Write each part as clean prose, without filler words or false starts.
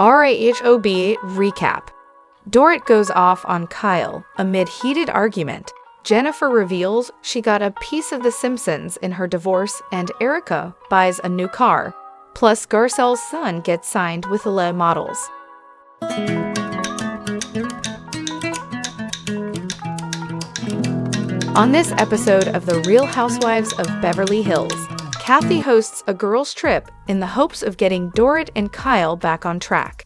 RAHOB recap. Dorit goes off on Kyle amid heated argument. Jennifer reveals she got a piece of The Simpsons in her divorce, and Erica buys a new car. Plus, Garcelle's son gets signed with Le Models. On this episode of The Real Housewives of Beverly Hills, Kathy hosts a girls' trip in the hopes of getting Dorit and Kyle back on track.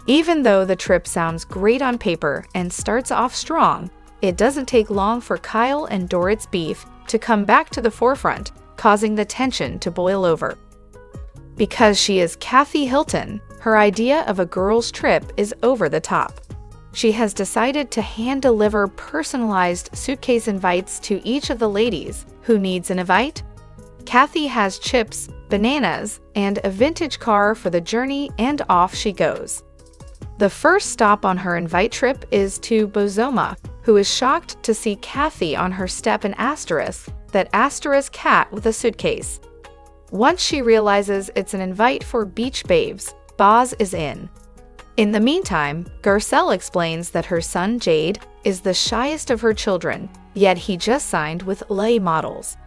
Even though the trip sounds great on paper and starts off strong, it doesn't take long for Kyle and Dorit's beef to come back to the forefront, causing the tension to boil over. Because she is Kathy Hilton, her idea of a girls' trip is over the top. She has decided to hand-deliver personalized suitcase invites to each of the ladies. Who needs an invite? Kathy has chips, bananas, and a vintage car for the journey, and off she goes. The first stop on her invite trip is to Bozoma, who is shocked to see Kathy on her step and that asterisk cat with a suitcase. Once she realizes it's an invite for beach babes, Boz is in. In the meantime, Garcelle explains that her son Jade is the shyest of her children, yet he just signed with Le Models.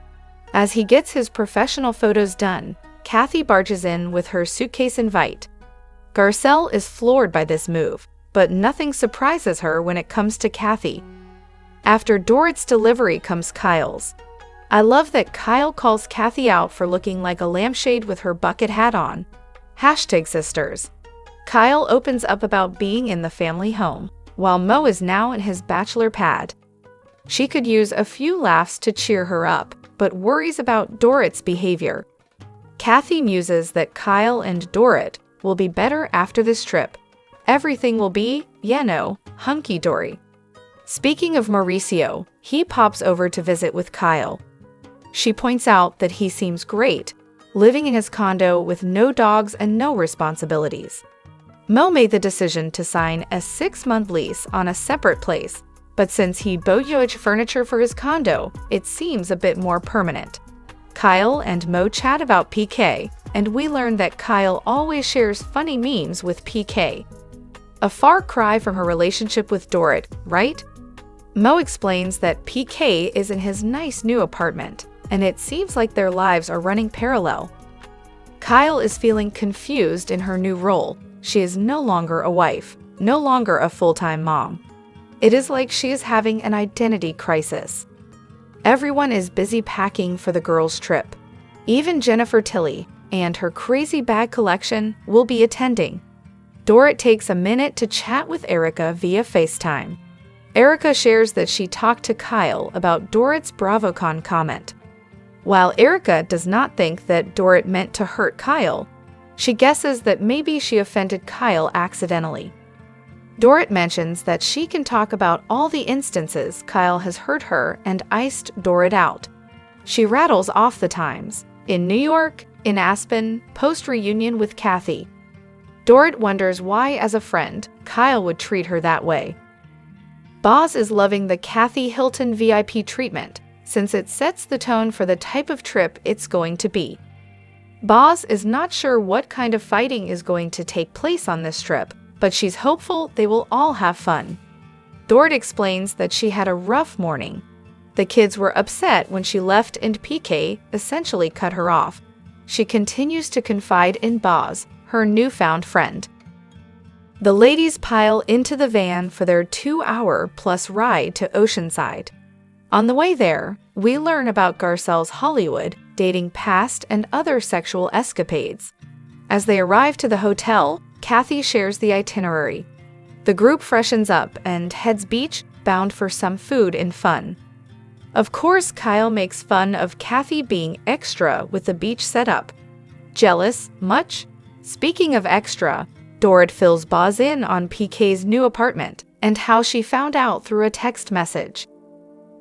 As he gets his professional photos done, Kathy barges in with her suitcase invite. Garcelle is floored by this move, but nothing surprises her when it comes to Kathy. After Dorit's delivery comes Kyle's. I love that Kyle calls Kathy out for looking like a lampshade with her bucket hat on. #sisters. Kyle opens up about being in the family home, while Mo is now in his bachelor pad. She could use a few laughs to cheer her up, but worries about Dorit's behavior. Kathy muses that Kyle and Dorit will be better after this trip. Everything will be, hunky-dory. Speaking of Mauricio, he pops over to visit with Kyle. She points out that he seems great, living in his condo with no dogs and no responsibilities. Mo made the decision to sign a 6-month lease on a separate place, but since he bought furniture for his condo, it seems a bit more permanent. Kyle and Mo chat about PK, and we learn that Kyle always shares funny memes with PK. A far cry from her relationship with Dorit, right? Mo explains that PK is in his nice new apartment, and it seems like their lives are running parallel. Kyle is feeling confused in her new role. She is no longer a wife, no longer a full-time mom. It is like she is having an identity crisis. Everyone is busy packing for the girls' trip. Even Jennifer Tilly and her crazy bag collection will be attending. Dorit takes a minute to chat with Erica via FaceTime. Erica shares that she talked to Kyle about Dorit's BravoCon comment. While Erica does not think that Dorit meant to hurt Kyle, she guesses that maybe she offended Kyle accidentally. Dorit mentions that she can talk about all the instances Kyle has hurt her and iced Dorit out. She rattles off the times, in New York, in Aspen, post-reunion with Kathy. Dorit wonders why, as a friend, Kyle would treat her that way. Boz is loving the Kathy Hilton VIP treatment, since it sets the tone for the type of trip it's going to be. Boz is not sure what kind of fighting is going to take place on this trip, but she's hopeful they will all have fun. Dorit explains that she had a rough morning. The kids were upset when she left and PK essentially cut her off. She continues to confide in Boz, her newfound friend. The ladies pile into the van for their 2-hour-plus ride to Oceanside. On the way there, we learn about Garcelle's Hollywood, dating past and other sexual escapades. As they arrive to the hotel, Kathy shares the itinerary. The group freshens up and heads beach, bound for some food and fun. Of course, Kyle makes fun of Kathy being extra with the beach setup. Jealous, much? Speaking of extra, Dorit fills Boz in on PK's new apartment and how she found out through a text message.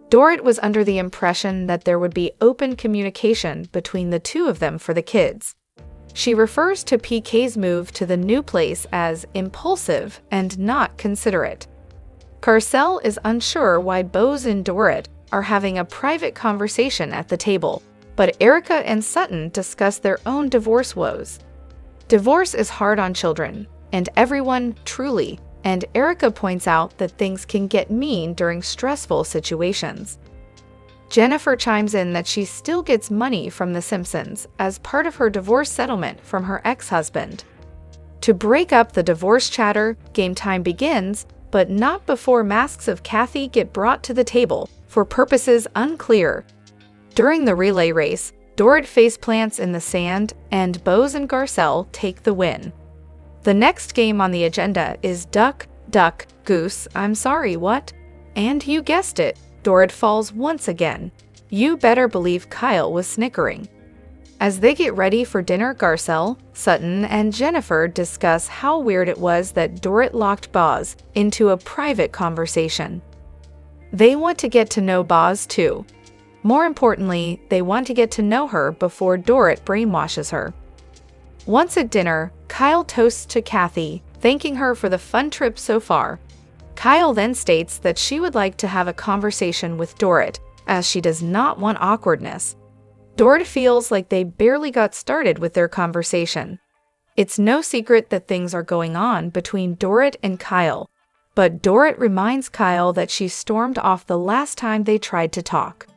Dorit was under the impression that there would be open communication between the two of them for the kids. She refers to PK's move to the new place as impulsive and not considerate. Garcelle is unsure why Boz and Dorit are having a private conversation at the table, but Erica and Sutton discuss their own divorce woes. Divorce is hard on children, and everyone, truly. And Erica points out that things can get mean during stressful situations. Jennifer chimes in that she still gets money from The Simpsons as part of her divorce settlement from her ex-husband. To break up the divorce chatter, game time begins, but not before masks of Kathy get brought to the table, for purposes unclear. During the relay race, Dorit faceplants in the sand, and Bose and Garcelle take the win. The next game on the agenda is Duck, Duck, Goose, I'm sorry, what? And you guessed it, Dorit falls once again. You better believe Kyle was snickering. As they get ready for dinner, Garcelle, Sutton, and Jennifer discuss how weird it was that Dorit locked Boz into a private conversation. They want to get to know Boz too. More importantly, they want to get to know her before Dorit brainwashes her. Once at dinner, Kyle toasts to Kathy, thanking her for the fun trip so far. Kyle then states that she would like to have a conversation with Dorit, as she does not want awkwardness. Dorit feels like they barely got started with their conversation. It's no secret that things are going on between Dorit and Kyle, but Dorit reminds Kyle that she stormed off the last time they tried to talk.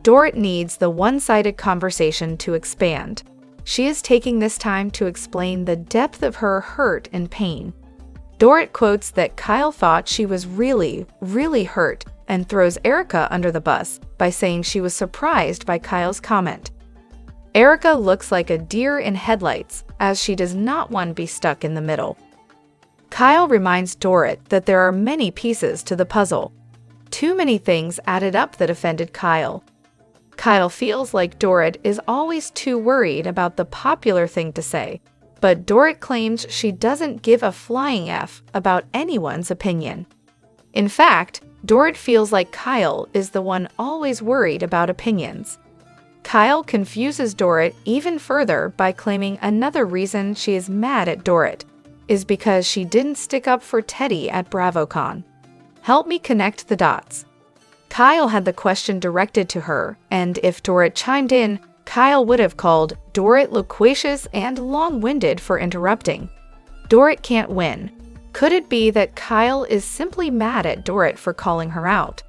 Dorit needs the one-sided conversation to expand. She is taking this time to explain the depth of her hurt and pain. Dorit quotes that Kyle thought she was really, really hurt and throws Erica under the bus by saying she was surprised by Kyle's comment. Erica looks like a deer in headlights, as she does not want to be stuck in the middle. Kyle reminds Dorit that there are many pieces to the puzzle. Too many things added up that offended Kyle. Kyle feels like Dorit is always too worried about the popular thing to say, but Dorit claims she doesn't give a flying F about anyone's opinion. In fact, Dorit feels like Kyle is the one always worried about opinions. Kyle confuses Dorit even further by claiming another reason she is mad at Dorit is because she didn't stick up for Teddy at BravoCon. Help me connect the dots. Kyle had the question directed to her, and if Dorit chimed in, Kyle would have called Dorit loquacious and long-winded for interrupting. Dorit can't win. Could it be that Kyle is simply mad at Dorit for calling her out?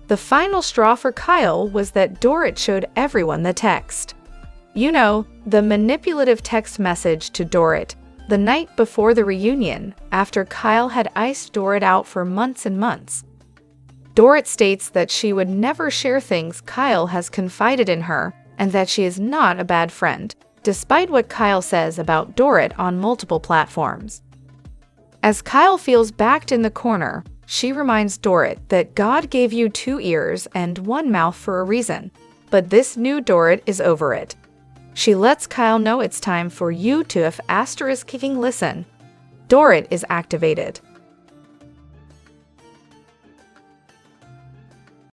The final straw for Kyle was that Dorit showed everyone the text. You know, the manipulative text message to Dorit the night before the reunion, after Kyle had iced Dorit out for months and months. Dorit states that she would never share things Kyle has confided in her and that she is not a bad friend, despite what Kyle says about Dorit on multiple platforms. As Kyle feels backed in the corner, she reminds Dorit that God gave you 2 ears and 1 mouth for a reason, but this new Dorit is over it. She lets Kyle know it's time for you to ****. Listen. Dorit is activated.